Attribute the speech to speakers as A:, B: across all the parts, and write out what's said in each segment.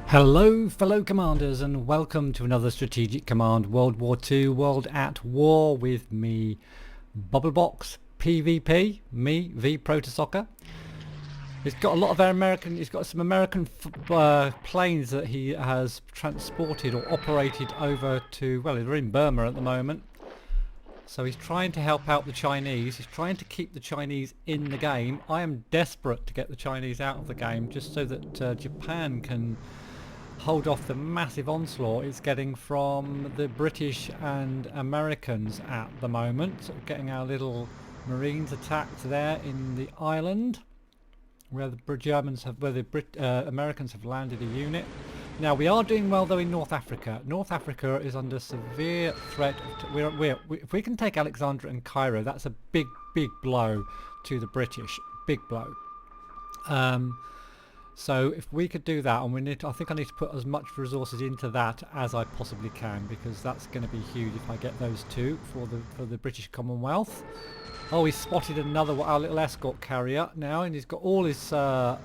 A: Hello fellow commanders and welcome to another Strategic Command World War II World at War with me, Bubblebox, PvP, me, V Proto Soccer. He's got a lot of he's got some American planes that he has transported or operated over to, well, they're in Burma at the moment. So he's trying to help out the Chinese, he's trying to keep the Chinese in the game. I am desperate to get the Chinese out of the game just so that Japan can hold off the massive onslaught it's getting from the British and Americans at the moment. So getting our little Marines attacked there in the island where the Americans have landed a unit. Now we are doing well though in North Africa. North Africa is under severe threat. If we can take Alexandria and Cairo, that's a big blow to the British. Big blow. So if we could do that, and I think I need to put as much resources into that as I possibly can, because that's going to be huge if I get those two for the British Commonwealth. Oh, he's spotted our little escort carrier now, and he's got all of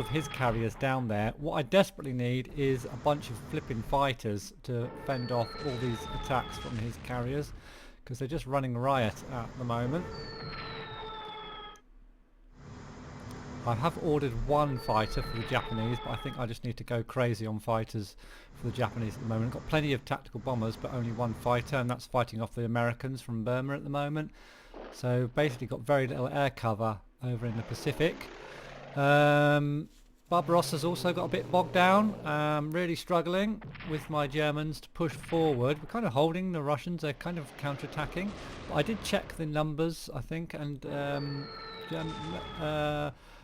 A: his carriers down there. What I desperately need is a bunch of flipping fighters to fend off all these attacks from his carriers, because they're just running riot at the moment. I have ordered one fighter for the Japanese, but I think I just need to go crazy on fighters for the Japanese at the moment. I've got plenty of tactical bombers, but only one fighter, and that's fighting off the Americans from Burma at the moment. So basically got very little air cover over in the Pacific. Barbarossa's also got a bit bogged down. Really struggling with my Germans to push forward. We're kind of holding the Russians, they're kind of counter-attacking. But I did check the numbers, I think, and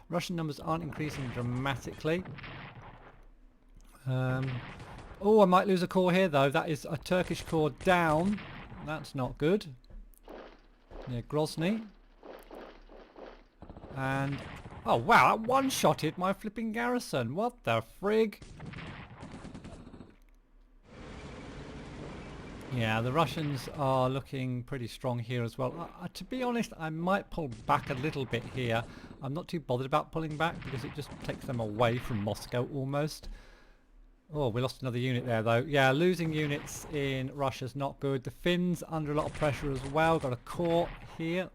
A: Russian numbers aren't increasing dramatically. Oh, I might lose a corps here though. That is a Turkish corps down. That's not good. Near Grozny. And oh wow, that one-shotted my flipping garrison. What the frig? Yeah, the Russians are looking pretty strong here as well. To be honest, I might pull back a little bit here. I'm not too bothered about pulling back because it just takes them away from Moscow almost. Oh, we lost another unit there though. Yeah, losing units in Russia's not good. The Finns under a lot of pressure as well. Got a corps here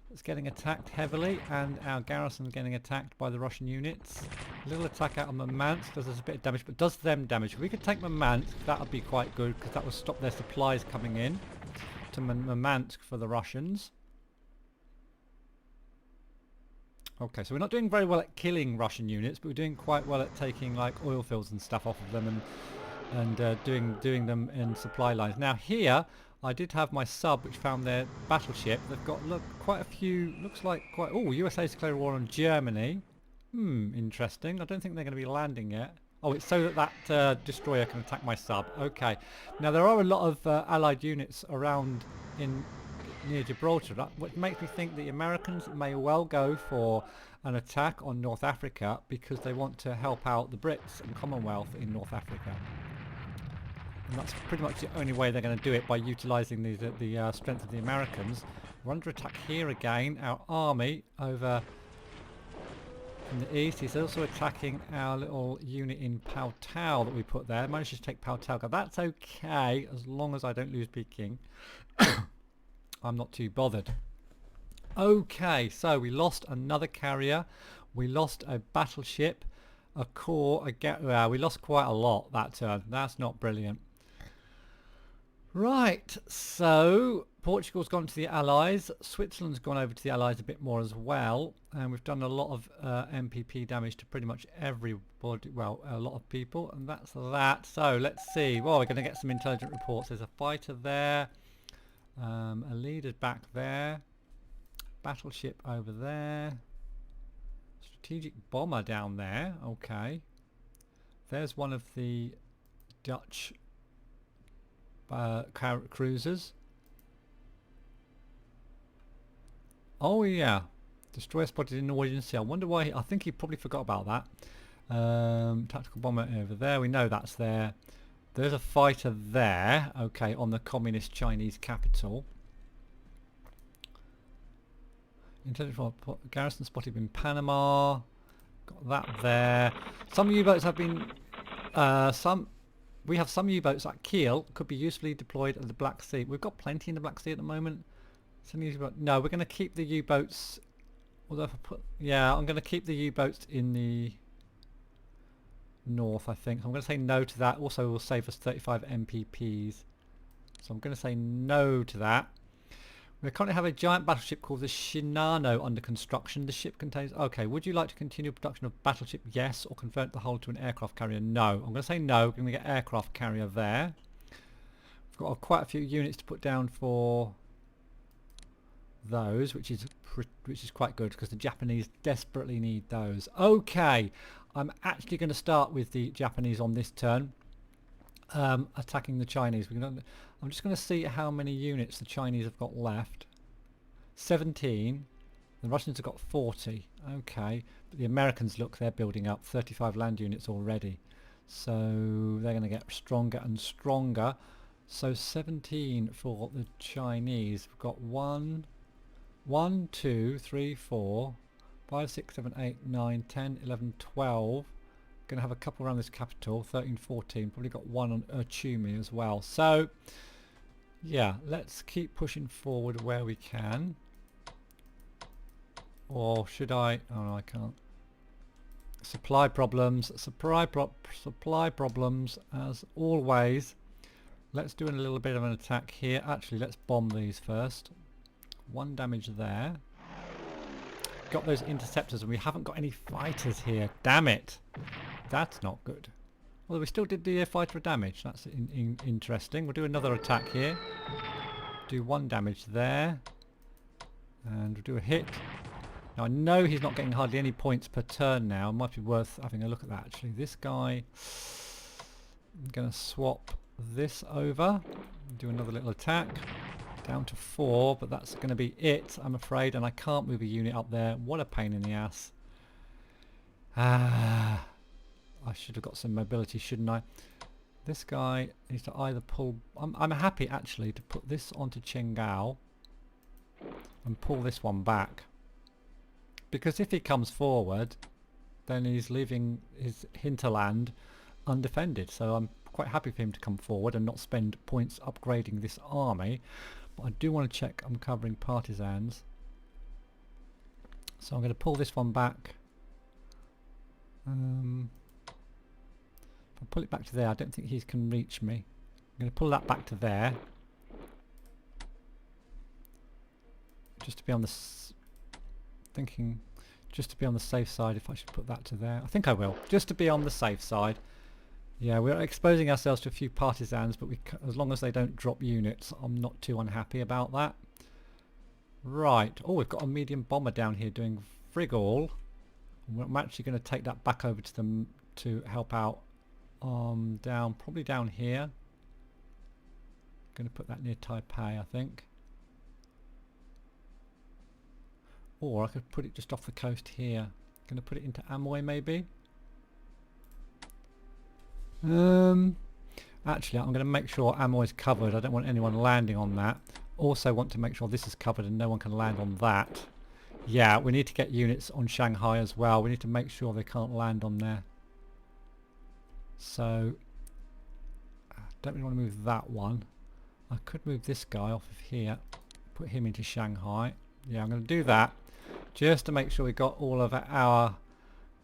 A: that's getting attacked heavily, and our garrison's getting attacked by the Russian units. A little attack out of Murmansk does us a bit of damage, but does them damage. If we could take Murmansk, that would be quite good, because that would stop their supplies coming in to Murmansk for the Russians. Okay, so we're not doing very well at killing Russian units, but we're doing quite well at taking like oil fields and stuff off of them and doing them in supply lines. Now here, I did have my sub which found their battleship. They've got quite a few, oh, USA's declared war on Germany. Interesting. I don't think they're going to be landing yet. Oh, it's so that destroyer can attack my sub. Okay. Now there are a lot of allied units around near Gibraltar, which makes me think the Americans may well go for an attack on North Africa because they want to help out the Brits and Commonwealth in North Africa. And that's pretty much the only way they're going to do it, by utilising the strength of the Americans. We're under attack here again. Our army over in the east is also attacking our little unit in Pautau that we put there. Managed to take Pautau. That's okay as long as I don't lose Peking. I'm not too bothered. Okay, so we lost another carrier. We lost a battleship, a corps, we lost quite a lot that turn. That's not brilliant. Right, so Portugal's gone to the Allies, Switzerland's gone over to the Allies a bit more as well, and we've done a lot of MPP damage to pretty much everybody, well, a lot of people, and that's that. So let's see, well, we're going to get some intelligent reports. There's a fighter there, a leader back there, battleship over there, strategic bomber down there. Okay, there's one of the Dutch cruisers. Oh yeah, destroyer spotted in Norwegian Sea. I wonder why. I think he probably forgot about that. Tactical bomber over there, we know that's there. There's a fighter there, okay, on the communist Chinese capital. Intelligent garrison spotted in Panama. Got that there. Some U-boats have been... we have some U-boats at Kiel could be usefully deployed at the Black Sea. We've got plenty in the Black Sea at the moment. No, we're going to keep the U-boats... Although if I put... Yeah, I'm going to keep the U-boats in the north, I think. I'm going to say no to that. Also, it will save us 35 MPPs. So I'm going to say no to that. We currently have a giant battleship called the Shinano under construction. The ship contains... Okay, would you like to continue production of battleship? Yes. Or convert the hull to an aircraft carrier? No. I'm going to say no. We're going to get aircraft carrier there. We've got quite a few units to put down for those, which is quite good because the Japanese desperately need those. Okay, I'm actually going to start with the Japanese on this turn, attacking the Chinese. I'm just going to see how many units the Chinese have got left. 17. The Russians have got 40. Okay, but the Americans, look, they're building up 35 land units already, so they're going to get stronger and stronger. So 17 for the Chinese. We've got 1, 2, 3, 4, 5, 6, 7, 8, 9, 10, 11, 12. Going to have a couple around this capital. 13, 14. Probably got one on Urchumi as well. So yeah, let's keep pushing forward where we can. Or should I? Oh no, I can't. Supply problems. Supply problems as always. Let's do a little bit of an attack here. Actually, let's bomb these first. 1 damage there. Got those interceptors, and we haven't got any fighters here. Damn it. That's not good. Although we still did the fighter damage. That's interesting. We'll do another attack here. Do 1 damage there. And we'll do a hit. Now I know he's not getting hardly any points per turn now. It might be worth having a look at that actually. This guy... I'm going to swap this over. Do another little attack. Down to 4, but that's going to be it, I'm afraid, and I can't move a unit up there. What a pain in the ass. I should have got some mobility, shouldn't I? This guy needs to either pull... I'm happy, actually, to put this onto Chengao and pull this one back. Because if he comes forward, then he's leaving his hinterland undefended. So I'm quite happy for him to come forward and not spend points upgrading this army. But I do want to check I'm covering partisans. So I'm going to pull this one back. If I pull it back to there, I don't think he can reach me. I'm going to pull that back to there. Just to be on the just to be on the safe side, if I should put that to there. I think I will, just to be on the safe side. Yeah, we're exposing ourselves to a few partisans, but as long as they don't drop units, I'm not too unhappy about that. Right. Oh, we've got a medium bomber down here doing frig all. I'm actually going to take that back over to them to help out. Probably down here. Going to put that near Taipei, I think. Or I could put it just off the coast here. Going to put it into Amoy maybe. Actually, I'm going to make sure Amoy is covered. I don't want anyone landing on that. Also want to make sure this is covered and no one can land on that. Yeah, we need to get units on Shanghai as well. We need to make sure they can't land on there. So, I don't really want to move that one. I could move this guy off of here. Put him into Shanghai. Yeah, I'm going to do that. Just to make sure we got all of our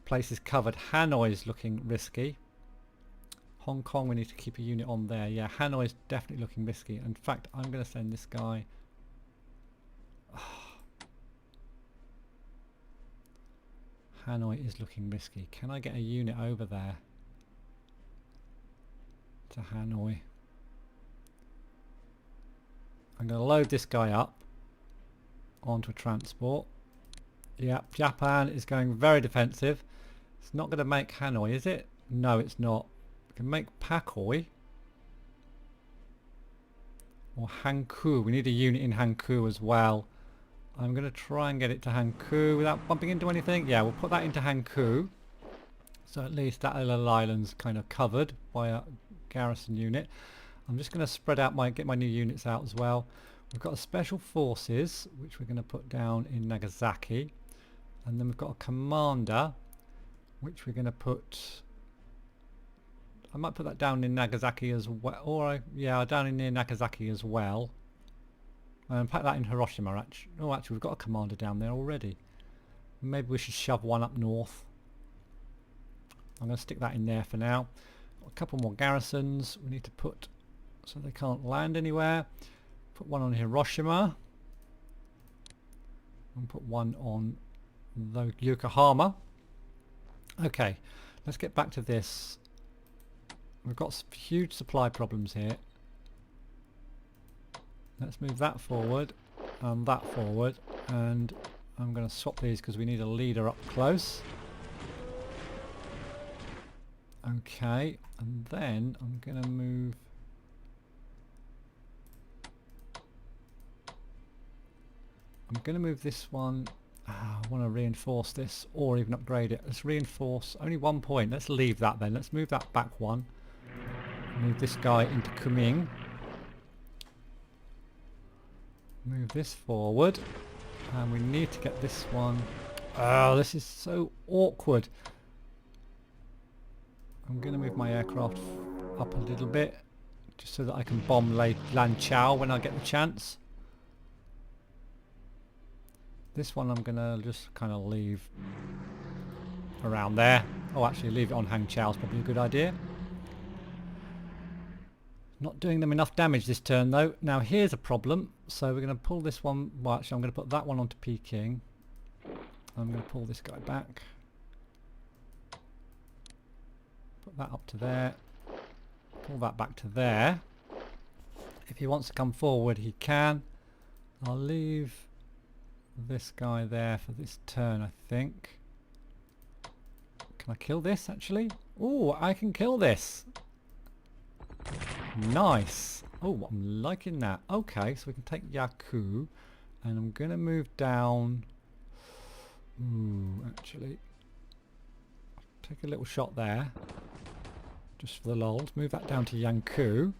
A: places covered. Hanoi is looking risky. Hong Kong, we need to keep a unit on there. Yeah, Hanoi is definitely looking risky. In fact, I'm going to send this guy... Hanoi is looking risky. Can I get a unit over there? To Hanoi. I'm going to load this guy up onto a transport. Yeah, Japan is going very defensive. It's not going to make Hanoi, is it? No, it's not. We can make Pakoi. Or Hankou. We need a unit in Hankou as well. I'm going to try and get it to Hankou without bumping into anything. Yeah, we'll put that into Hankou. So at least that little island's kind of covered by a garrison unit. I'm just going to spread out get my new units out as well. We've got a special forces, which we're going to put down in Nagasaki. And then we've got a commander, which we're going to put... I might put that down in Nagasaki as well, or yeah, down in near Nagasaki as well. And pack that in Hiroshima. Actually, we've got a commander down there already. Maybe we should shove one up north. I'm going to stick that in there for now. Got a couple more garrisons we need to put so they can't land anywhere. Put one on Hiroshima. And put one on Yokohama. Okay, let's get back to this. We've got some huge supply problems here. Let's move that forward and that forward, and I'm going to swap these because we need a leader up close. Okay, and then I'm going to move... this one. I want to reinforce this or even upgrade it. Let's reinforce only 1 point. Let's leave that then. Let's move that back one. Move this guy into Kunming. Move this forward. And we need to get this one. Oh, this is so awkward. I'm going to move my aircraft up a little bit just so that I can bomb Lanchao when I get the chance. This one I'm going to just kind of leave around there. Oh, actually leave it on Hangzhou is probably a good idea. Not doing them enough damage this turn though. Now here's a problem. So we're going to pull this one. Well, actually I'm going to put that one onto Peking. I'm going to pull this guy back. Put that up to there. Pull that back to there. If he wants to come forward he can. I'll leave this guy there for this turn, I think. Can I kill this actually? Oh, I can kill this. Nice. Oh, I'm liking that. Okay, so we can take Yaku, and I'm going to move down. Ooh, actually, take a little shot there, just for the lulz. Move that down to Yanku.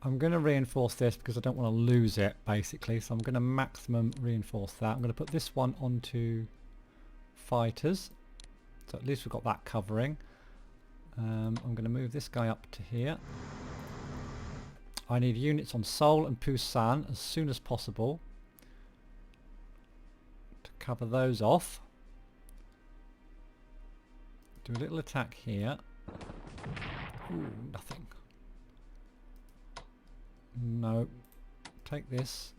A: I'm going to reinforce this because I don't want to lose it, basically. So I'm going to maximum reinforce that. I'm going to put this one onto fighters, so at least we've got that covering. I'm going to move this guy up to here. I need units on Seoul and Busan as soon as possible to cover those off. Do a little attack here. Ooh, nothing. No. Take this.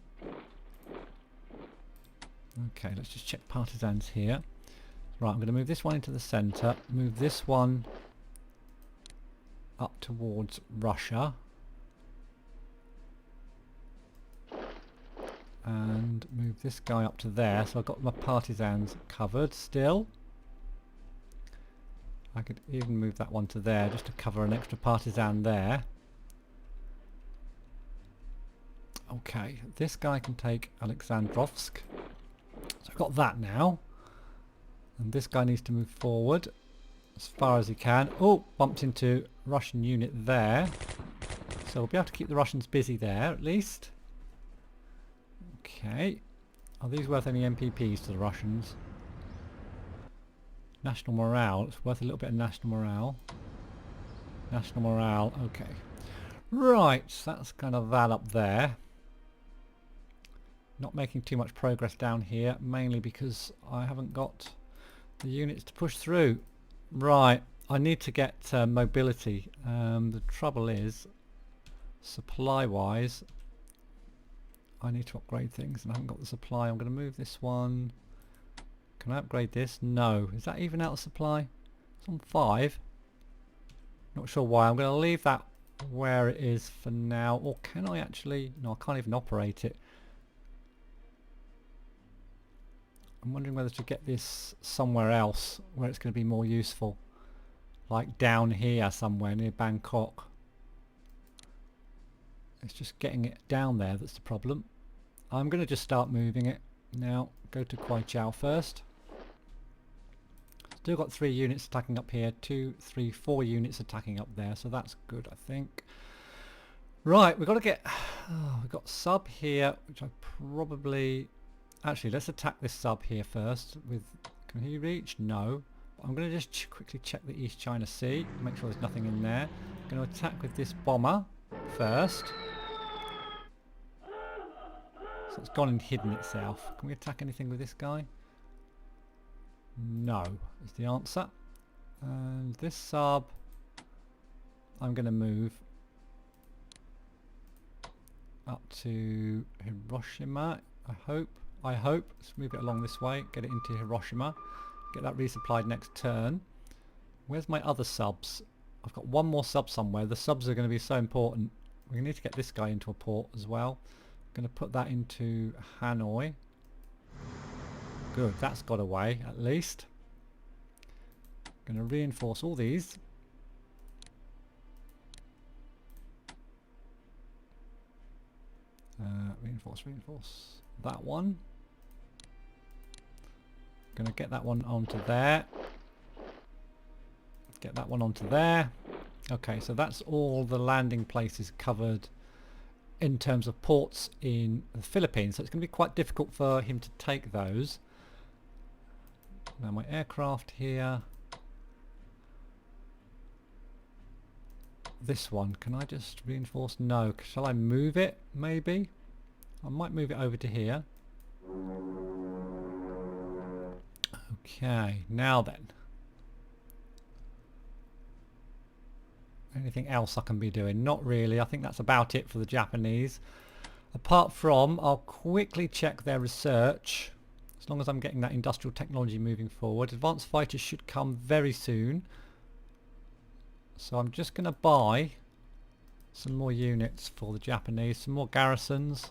A: Okay, let's just check partisans here. Right, I'm going to move this one into the centre. Move this one up towards Russia. And move this guy up to there. So I've got my partisans covered still. I could even move that one to there just to cover an extra partisan there. Okay, this guy can take Alexandrovsk. So I've got that now. And this guy needs to move forward as far as he can. Oh, bumped into Russian unit there. So we'll be able to keep the Russians busy there at least. Okay. Are these worth any MPPs to the Russians? National morale. It's worth a little bit of national morale. National morale. Okay. Right. So that's kind of that up there. Not making too much progress down here, mainly because I haven't got the units to push through. Right. I need to get mobility. The trouble is, supply-wise, I need to upgrade things and I haven't got the supply. I'm going to move this one. Can I upgrade this? No. Is that even out of supply? It's on 5. Not sure why. I'm going to leave that where it is for now. Or can I actually... No, I can't even operate it. I'm wondering whether to get this somewhere else where it's going to be more useful. Like down here somewhere near Bangkok. It's just getting it down there that's the problem. I'm going to just start moving it now. Go to Kwaichao first. Still got 3 units attacking up here. 2, 3, 4 units attacking up there. So that's good, I think. Right, we've got to get... Oh, we've got sub here, which I probably... Actually, let's attack this sub here first. Can he reach? No. I'm going to just quickly check the East China Sea, make sure there's nothing in there. I'm going to attack with this bomber first. So it's gone and hidden itself. Can we attack anything with this guy? No, is the answer. And this sub, I'm going to move up to Hiroshima, I hope. Let's move it along this way, get it into Hiroshima, get that resupplied next turn. Where's my other subs? I've got one more sub somewhere. The subs are going to be so important. We need to get this guy into a port as well. I'm going to put that into Hanoi. Good, that's got away at least. Going to reinforce all these. Reinforce that one. Gonna get that one onto there. Get that one onto there. Okay, so that's all the landing places covered in terms of ports in the Philippines. So it's going to be quite difficult for him to take those. Now my aircraft here. This one, can I just reinforce? No. Shall I move it maybe? I might move it over to here. Okay, now then. Anything else I can be doing? Not really. I think that's about it for the Japanese. Apart from, I'll quickly check their research. As long as I'm getting that industrial technology moving forward. Advanced fighters should come very soon. So I'm just going to buy some more units for the Japanese. Some more garrisons.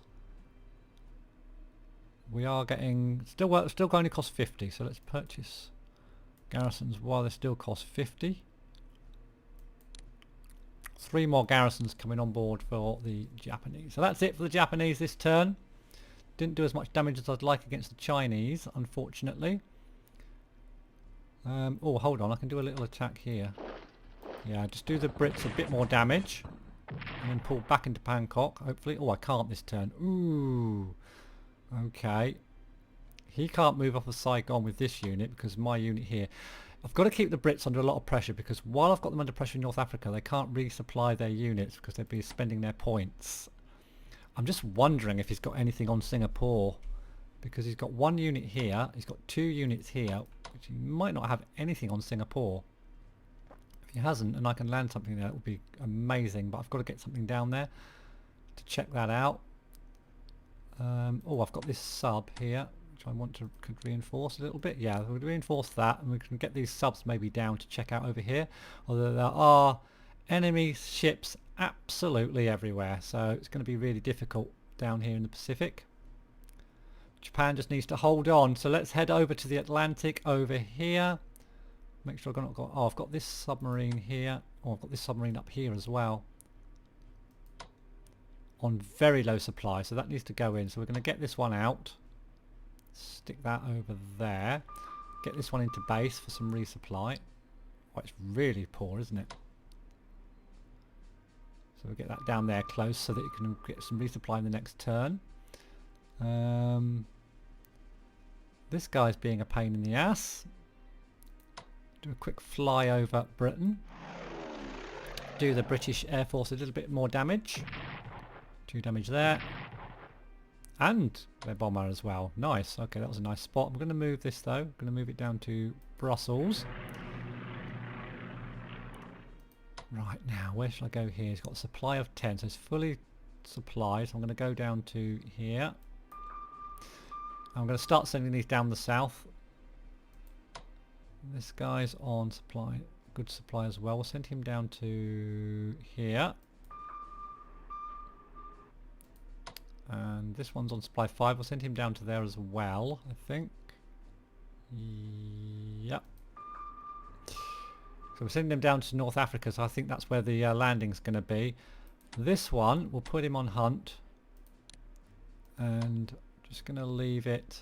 A: We are getting... Still going to cost 50. So let's purchase garrisons while they still cost 50. 3 more garrisons coming on board for the Japanese. So that's it for the Japanese this turn. Didn't do as much damage as I'd like against the Chinese, unfortunately. Oh, hold on. I can do a little attack here. Yeah, just do the Brits a bit more damage. And then pull back into Bangkok, hopefully. Oh, I can't this turn. Ooh. Okay. He can't move off of Saigon with this unit because my unit here... I've got to keep the Brits under a lot of pressure because while I've got them under pressure in North Africa, they can't resupply their units because they'd be spending their points. I'm just wondering if he's got anything on Singapore because he's got 1 unit here, he's got 2 units here, which he might not have anything on Singapore. If he hasn't and I can land something there, it would be amazing, but I've got to get something down there to check that out. Oh, I've got this sub here. I could reinforce a little bit. Yeah, we'll reinforce that and we can get these subs maybe down to check out over here. Although there are enemy ships absolutely everywhere, so it's going to be really difficult down here in the Pacific. Japan just needs to hold on. So let's head over to the Atlantic over here. Make sure I've not got... Oh, I've got this submarine here. Oh, I've got this submarine up here as well. On very low supply, so that needs to go in. So we're going to get this one out. Stick that over there. Get this one into base for some resupply. Oh, it's really poor, isn't it? So we'll get that down there close so that you can get some resupply in the next turn. This guy's being a pain in the ass. Do a quick fly over Britain. Do the British Air Force a little bit more damage. 2 damage there. And their bomber as well. Nice. Okay, that was a nice spot. I'm going to move this though. I'm going to move it down to Brussels. Right, now, where should I go here? It's got a supply of 10, so it's fully supplied. So I'm going to go down to here. I'm going to start sending these down the south. This guy's on supply, good supply as well. We'll send him down to here. And this one's on supply 5. We'll send him down to there as well, I think. Yep. So we're sending him down to North Africa, so I think that's where the landing's going to be. This one, we'll put him on hunt. And just going to leave it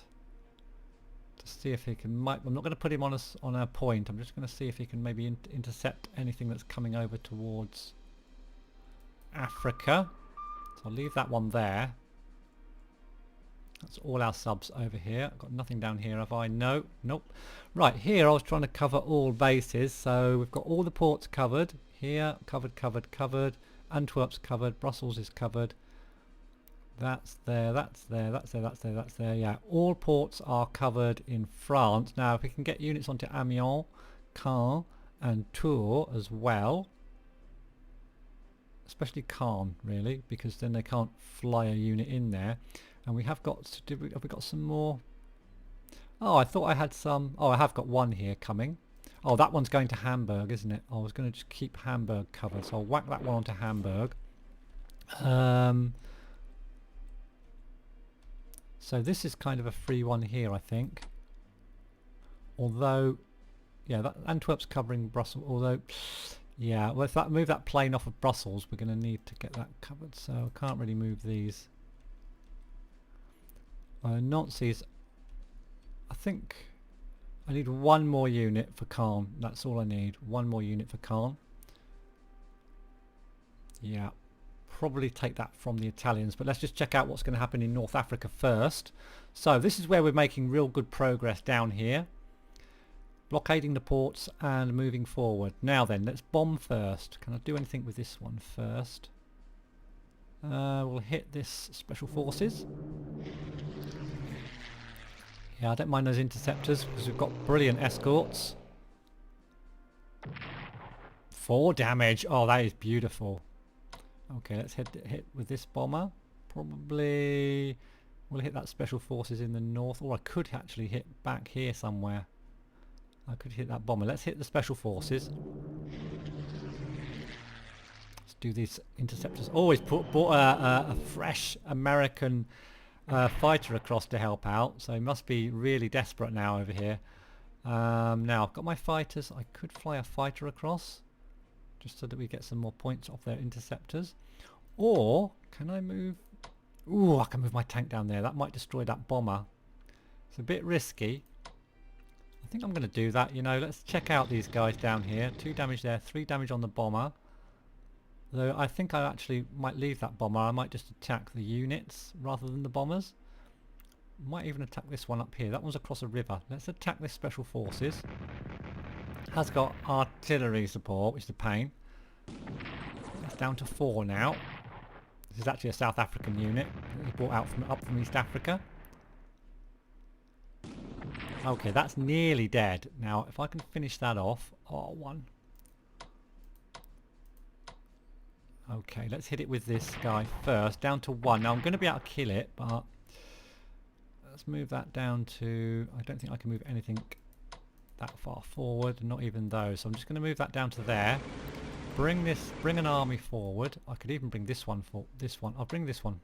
A: to see if he can... I'm not going to put him on a point. I'm just going to see if he can maybe intercept anything that's coming over towards Africa. So I'll leave that one there. That's all our subs over here. I've got nothing down here, have I? No, nope. Right, here I was trying to cover all bases, so we've got all the ports covered. Here, covered, covered, covered. Antwerp's covered, Brussels is covered. That's there, that's there, that's there, that's there, that's there. Yeah, all ports are covered in France. Now, if we can get units onto Amiens, Caen and Tours as well, especially Caen, really, because then they can't fly a unit in there. And we have got, have we got some more? Oh, I thought I had some. Oh, I have got one here coming. Oh, that one's going to Hamburg, isn't it? I was going to just keep Hamburg covered, so I'll whack that one onto Hamburg. So this is kind of a free one here, I think. Although, yeah, that Antwerp's covering Brussels. Although, yeah, well, if that move that plane off of Brussels, we're going to need to get that covered. So I can't really move these. Nazis. I think I need one more unit for Caen. That's all I need. One more unit for Caen. Yeah, probably take that from the Italians, but let's just check out what's going to happen in North Africa first. So this is where we're making real good progress down here. Blockading the ports and moving forward. Now then, let's bomb first. Can I do anything with this one first? We'll hit this Special Forces. Yeah, I don't mind those interceptors because we've got brilliant escorts. 4 damage. Oh, that is beautiful. Okay, let's hit with this bomber. Probably we'll hit that Special Forces in the north, or I could actually hit back here somewhere. I could hit that bomber. Let's hit the Special Forces. Let's do these interceptors. Always brought a fresh American fighter across to help out, so he must be really desperate now over here. Now I've got my fighters. I could fly a fighter across just so that we get some more points off their interceptors. Or can I move? Ooh, I can move my tank down there. That might destroy that bomber. It's a bit risky. I think I'm going to do that. You know, let's check out these guys down here. 2 damage there, 3 damage on the bomber. Though I think I actually might leave that bomber. I might just attack the units rather than the bombers. Might even attack this one up here. That one's across a river. Let's attack this Special Forces. Has got artillery support, which is a pain. It's down to 4 now. This is actually a South African unit that was brought out up from East Africa. Okay, that's nearly dead. Now, if I can finish that off. Oh, 1. Okay, let's hit it with this guy first. Down to 1. Now, I'm going to be able to kill it, but let's move that down to... I don't think I can move anything that far forward, not even those. So I'm just going to move that down to there. Bring an army forward. I could even bring this one for this one. I'll bring this one.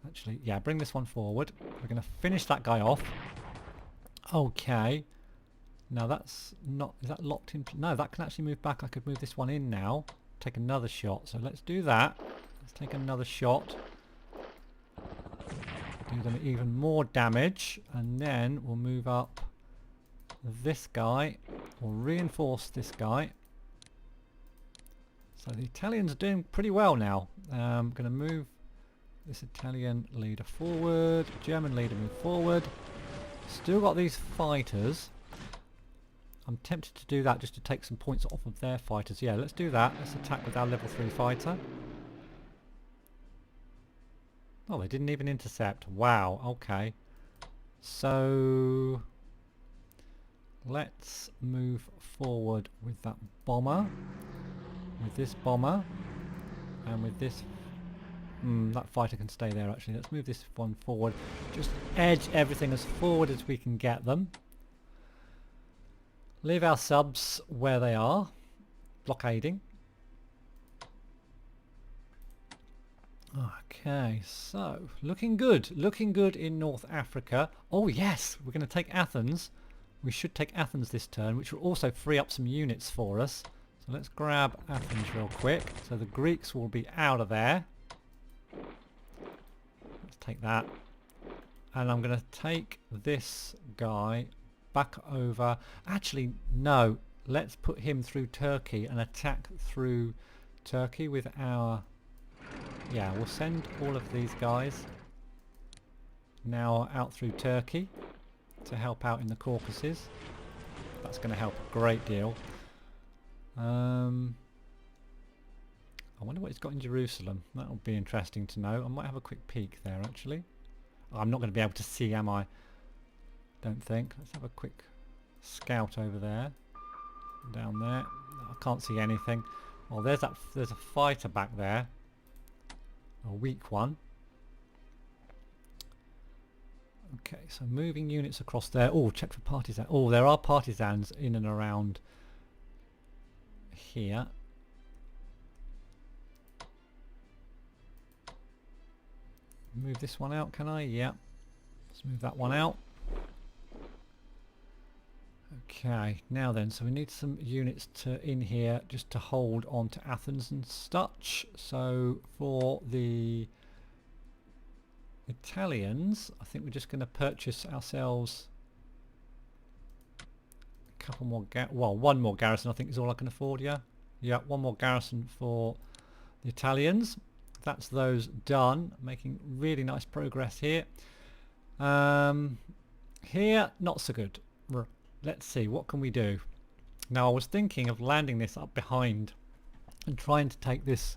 A: Actually, yeah, bring this one forward. We're going to finish that guy off. Okay. Now that's not... Is that locked in? No, that can actually move back. I could move this one in now. Take another shot. So let's do that. Let's take another shot. Do them even more damage. And then we'll move up this guy. We'll reinforce this guy. So the Italians are doing pretty well now. I'm going to move this Italian leader forward. German leader move forward. Still got these fighters. I'm tempted to do that just to take some points off of their fighters. Yeah, let's do that. Let's attack with our level 3 fighter. Oh, they didn't even intercept. Wow, okay. So let's move forward with that bomber. With this bomber. And with this... that fighter can stay there actually. Let's move this one forward. Just edge everything as forward as we can get them. Leave our subs where they are. Blockading. Okay, so looking good. Looking good in North Africa. Oh yes, we're going to take Athens. We should take Athens this turn, which will also free up some units for us. So let's grab Athens real quick. So the Greeks will be out of there. Let's take that. And I'm going to take this guy back over. Actually, no. Let's put him through Turkey and attack through Turkey with our... Yeah, we'll send all of these guys. now out through Turkey to help out in the Caucasus. That's going to help a great deal. I wonder what it's got in Jerusalem. That'll be interesting to know. I might have a quick peek there actually. I'm not going to be able to see, am I? Don't think. Let's have a quick scout over there. Down there. I can't see anything. Well, there's a fighter back there. A weak one. Okay, so moving units across there. Oh, check for partisans. Oh, there are partisans in and around here. Move this one out, can I? Yeah. Let's move that one out. Okay, now then, so we need some units in here just to hold on to Athens and such. So for the Italians, I think we're just going to purchase ourselves a couple more, one more garrison I think is all I can afford, yeah? Yeah, one more garrison for the Italians. That's those done, making really nice progress here. Here, not so good. Let's see, what can we do? Now I was thinking of landing this up behind and trying to take this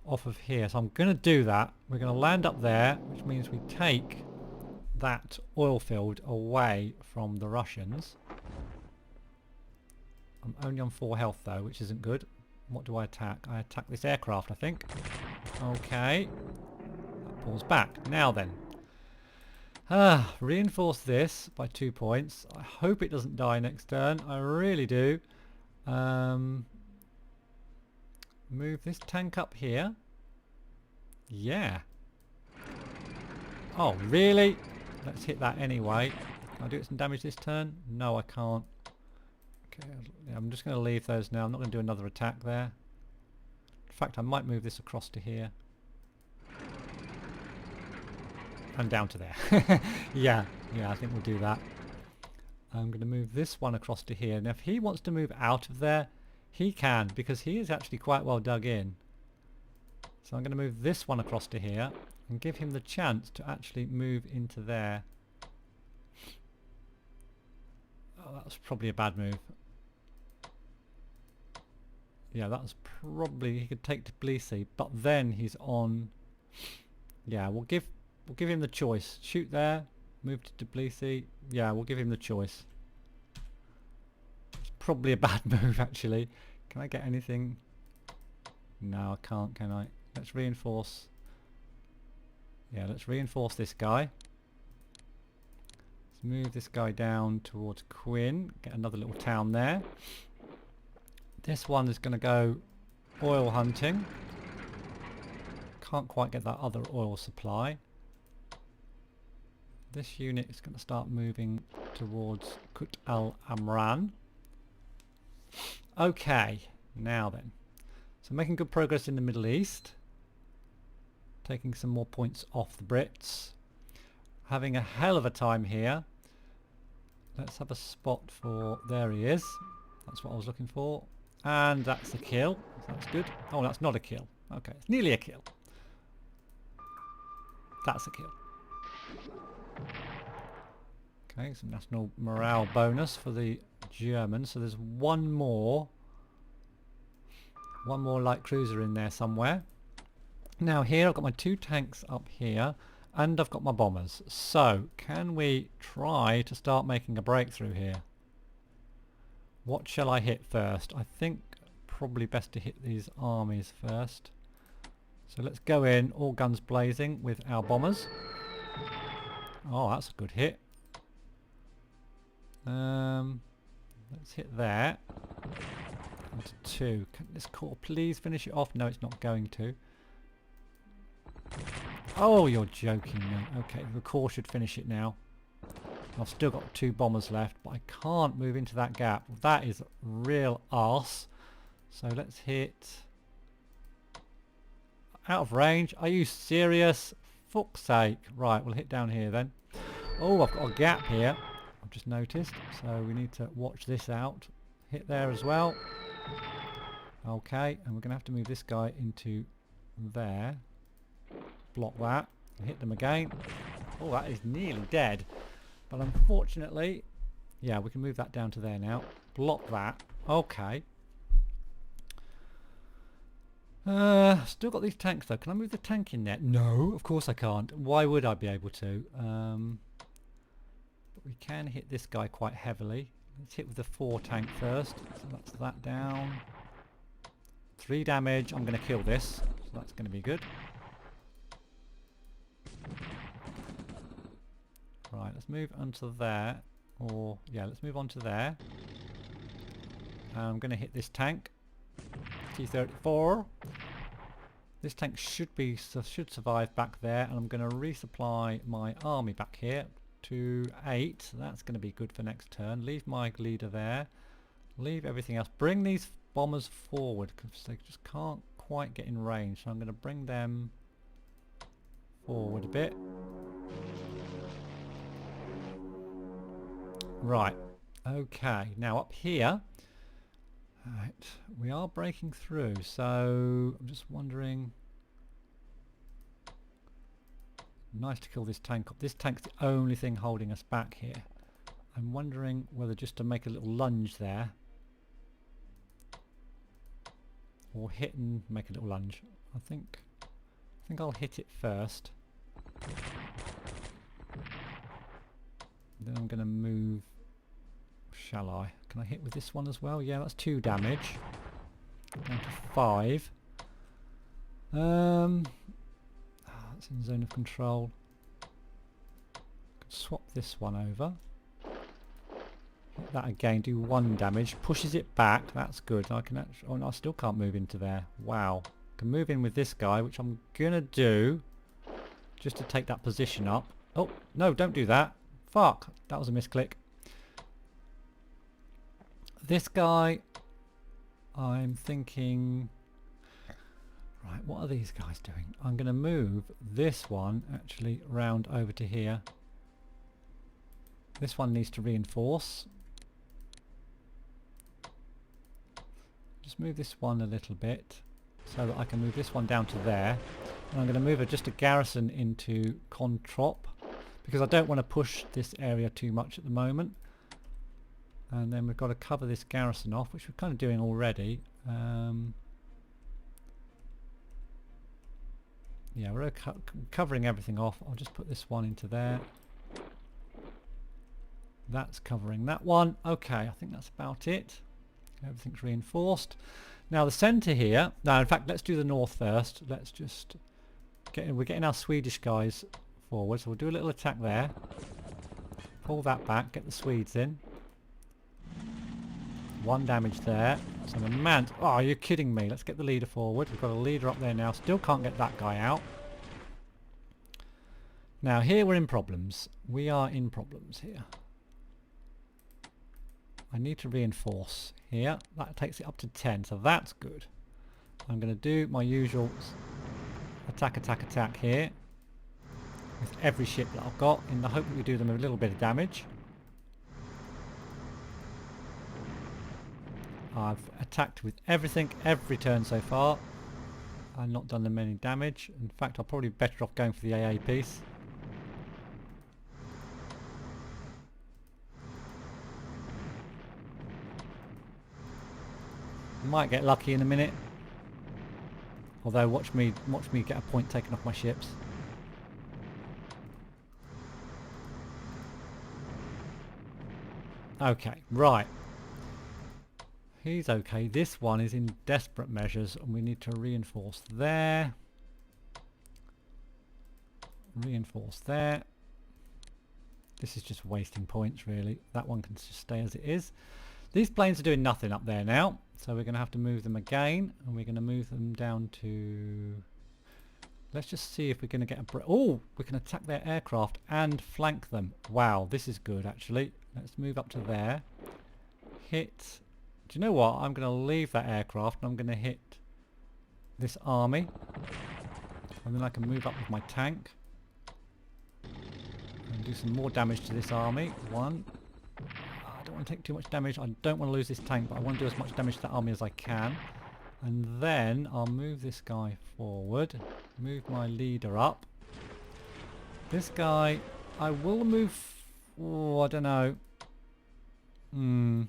A: off of here. So I'm going to do that. We're going to land up there, which means we take that oil field away from the Russians. I'm only on 4 health though, which isn't good. What do I attack? I attack this aircraft, I think. Okay. That pulls back. Now then. Reinforce this by 2 points. I hope it doesn't die next turn. I really do. Move this tank up here. Yeah. Oh, really? Let's hit that anyway. Can I do some damage this turn? No, I can't. Okay, I'm just going to leave those now. I'm not going to do another attack there. In fact, I might move this across to here. And down to there. yeah, I think we'll do that. I'm going to move this one across to here. Now if he wants to move out of there, he can, because he is actually quite well dug in. So I'm going to move this one across to here and give him the chance to actually move into there. Oh, that was probably a bad move. Yeah, that was probably, he could take Tbilisi, but then he's on. Yeah, we'll give him the choice. Shoot there, move to Tbilisi. Yeah, we'll give him the choice. It's probably a bad move actually. Can I get anything? No, I can't, can I? Let's reinforce. Yeah, let's reinforce this guy. Let's move this guy down towards Quinn. Get another little town there. This one is going to go oil hunting. Can't quite get that other oil supply. This unit is going to start moving towards Kut al Amran. Okay, now then. So making good progress in the Middle East. Taking some more points off the Brits. Having a hell of a time here. Let's have a spot for... There he is. That's what I was looking for. And that's a kill. That's good. Oh, that's not a kill. Okay, it's nearly a kill. That's a kill. Okay, some national morale bonus for the Germans. So there's one more light cruiser in there somewhere. Now here I've got my 2 tanks up here and I've got my bombers. So can we try to start making a breakthrough here? What shall I hit first? I think probably best to hit these armies first. So let's go in, all guns blazing with our bombers. Oh, that's a good hit. Let's hit there. Into 2. Can this core please finish it off? No, it's not going to. Oh, you're joking me. Okay, the core should finish it now. I've still got 2 bombers left, but I can't move into that gap. That is real arse. So let's hit... Out of range? Are you serious? Fuck's sake. Right, we'll hit down here then. Oh, I've got a gap here. I've just noticed. So we need to watch this out. Hit there as well. Okay, and we're going to have to move this guy into there. Block that. Hit them again. Oh, that is nearly dead. But unfortunately, yeah, we can move that down to there now. Block that. Okay. Still got these tanks though. Can I move the tank in there? No, of course I can't. Why would I be able to? But we can hit this guy quite heavily. Let's hit with the 4 tank first. So that's that down. 3 damage. I'm going to kill this. So that's going to be good. Right, let's move onto there. Or, yeah, let's move on to there. I'm going to hit this tank. T-34. This tank should survive back there, and I'm going to resupply my army back here to 8. That's going to be good for next turn. Leave my leader there. Leave everything else. Bring these bombers forward because they just can't quite get in range. So I'm going to bring them forward a bit. Right. Okay. Now up here. Right, we are breaking through, so I'm just wondering... Nice to kill this tank up. This tank's the only thing holding us back here. I'm wondering whether just to make a little lunge there. Or hit and make a little lunge. I think I'll hit it first. Then I'm going to move... Shall I? Can I hit with this one as well? Yeah, that's 2 damage. Down to 5. That's in zone of control. Could swap this one over. Hit that again, do 1 damage. Pushes it back, that's good. I can actually... Oh no, I still can't move into there. Wow. I can move in with this guy, which I'm gonna do just to take that position up. Oh, no, don't do that. Fuck, that was a misclick. This guy, I'm thinking, right, what are these guys doing? I'm going to move this one actually round over to here. This one needs to reinforce. Just move this one a little bit so that I can move this one down to there. And I'm going to move just a garrison into Controp because I don't want to push this area too much at the moment. And then we've got to cover this garrison off, which we're kind of doing already. Yeah, we're covering everything off. I'll just put this one into there. That's covering that one. Okay, I think that's about it. Everything's reinforced. Now the centre here... No, in fact, let's do the north first. Let's just... we're getting our Swedish guys forward, so we'll do a little attack there. Pull that back, get the Swedes in. 1 damage there. So the man... Oh, you're kidding me. Let's get the leader forward. We've got a leader up there now. Still can't get that guy out. Now here we're in problems. We are in problems here. I need to reinforce here. That takes it up to 10, so that's good. I'm going to do my usual attack, attack, attack here. With every ship that I've got, in the hope that we do them a little bit of damage. I've attacked with everything every turn so far. I've not done them any damage. In fact, I'll probably be better off going for the AA piece. Might get lucky in a minute. Although watch me get a point taken off my ships. Okay, right. He's okay. This one is in desperate measures and we need to reinforce there. Reinforce there. This is just wasting points really. That one can just stay as it is. These planes are doing nothing up there now, so we're going to have to move them again, and we're going to move them down to... Let's just see if we're going to get a... Oh! We can attack their aircraft and flank them. Wow, this is good actually. Let's move up to there. Hit... Do you know what? I'm going to leave that aircraft and I'm going to hit this army. And then I can move up with my tank. And do some more damage to this army. 1. I don't want to take too much damage. I don't want to lose this tank, but I want to do as much damage to that army as I can. And then I'll move this guy forward. Move my leader up. This guy, I will move... Oh, I don't know. Gonna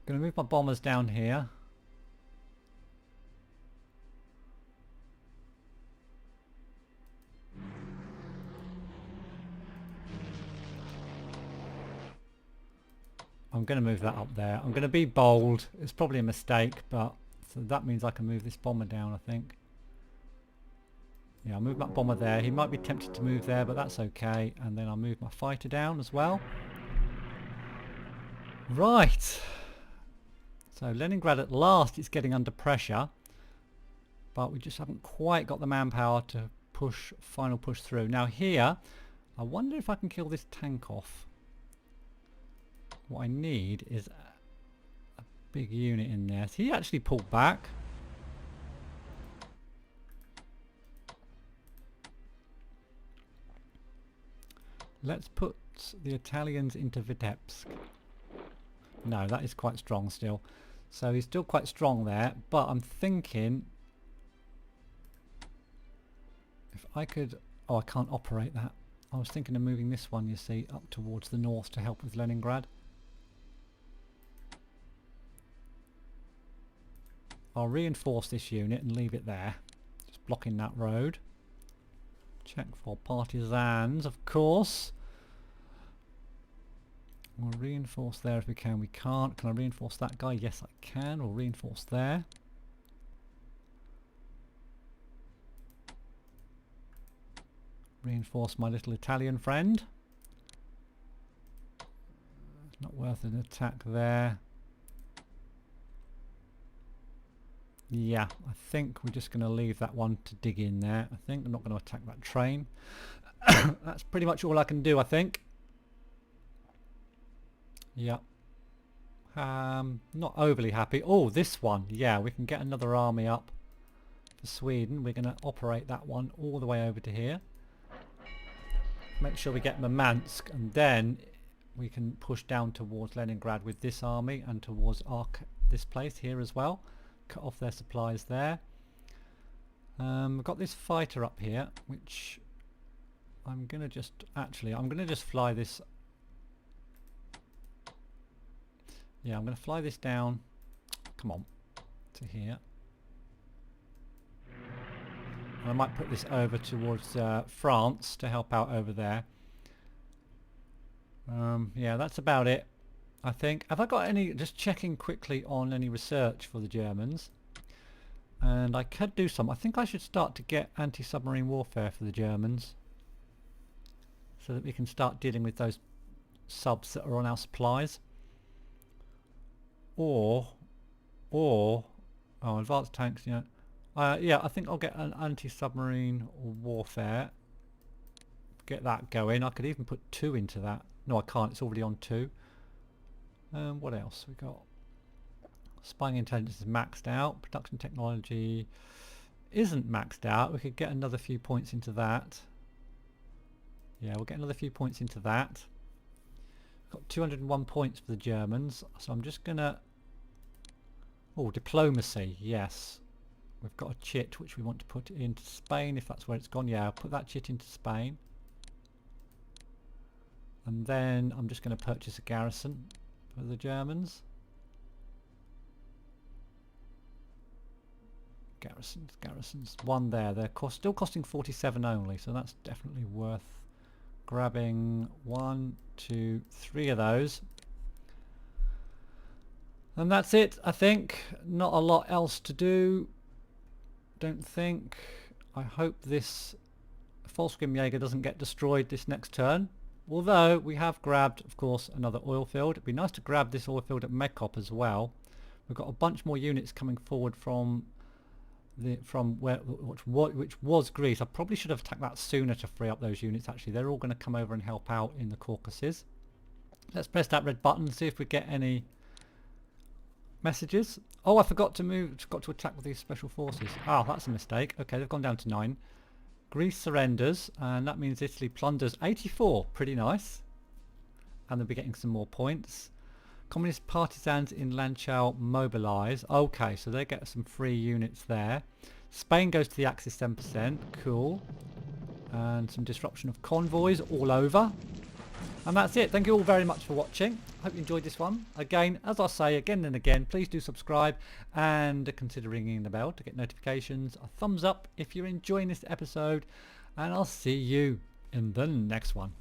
A: move my bombers down here. I'm going to move that up there. I'm going to be bold. It's probably a mistake, but so that means I can move this bomber down, I think. Yeah, I'll move that bomber there. He might be tempted to move there, but that's okay. And then I'll move my fighter down as well. Right. So Leningrad at last is getting under pressure, but we just haven't quite got the manpower to push, final push through. Now here, I wonder if I can kill this tank off. What I need is a big unit in there. So he actually pulled back. Let's put the Italians into Vitebsk. No, that is quite strong still. So he's still quite strong there, but I'm thinking if I could... Oh, I can't operate that. I was thinking of moving this one, you see, up towards the north to help with Leningrad. I'll reinforce this unit and leave it there, just blocking that road. Check for partisans, of course. We'll reinforce there if we can. We can't. Can I reinforce that guy? Yes, I can. We'll reinforce there. Reinforce my little Italian friend. It's not worth an attack there. Yeah, I think we're just going to leave that one to dig in there. I think I'm not going to attack that train. That's pretty much all I can do, I think. Yeah. Not overly happy. Oh, this one. Yeah, we can get another army up for Sweden. We're going to operate that one all the way over to here. Make sure we get Murmansk, and then we can push down towards Leningrad with this army and towards this place here as well. Cut off their supplies there. We've got this fighter up here, which I'm going to just... Actually, I'm going to just fly this... Yeah, I'm going to fly this down, come on, to here. And I might put this over towards France to help out over there. Yeah, that's about it, I think. Have I got any, just checking quickly on any research for the Germans. And I could do some. I think I should start to get anti-submarine warfare for the Germans, so that we can start dealing with those subs that are on our supplies. Or oh, advanced tanks, yeah. Yeah, I think I'll get an anti-submarine warfare. Get that going. I could even put 2 into that. No, I can't. It's already on 2. What else we got? Spying intelligence is maxed out. Production technology isn't maxed out. We could get another few points into that. Yeah, we'll get another few points into that. Got 201 points for the Germans, so I'm just gonna... Oh, diplomacy, yes. We've got a chit which we want to put into Spain, if that's where it's gone. Yeah, I'll put that chit into Spain. And then I'm just going to purchase a garrison for the Germans. Garrisons. One there. They're still costing 47 only, so that's definitely worth grabbing 1, 2, 3 of those. And that's it, I think. Not a lot else to do, don't think. I hope this Volksgymjager doesn't get destroyed this next turn. Although we have grabbed, of course, another oil field. It'd be nice to grab this oil field at Medkop as well. We've got a bunch more units coming forward from which was Greece. I probably should have attacked that sooner to free up those units. Actually, they're all going to come over and help out in the Caucasus. Let's press that red button and see if we get any messages. Oh, I forgot to attack with these special forces. Ah, that's a mistake. Okay, they've gone down to 9. Greece surrenders, and that means Italy plunders 84. Pretty nice. And they'll be getting some more points. Communist partisans in Lanchau mobilize. Okay, so they get some free units there. Spain goes to the Axis 10%. Cool. and some disruption of convoys all over. And that's it. Thank you all very much for watching. Hope you enjoyed this one. Again, as I say again and again, please do subscribe and consider ringing the bell to get notifications. A thumbs up if you're enjoying this episode, and I'll see you in the next one.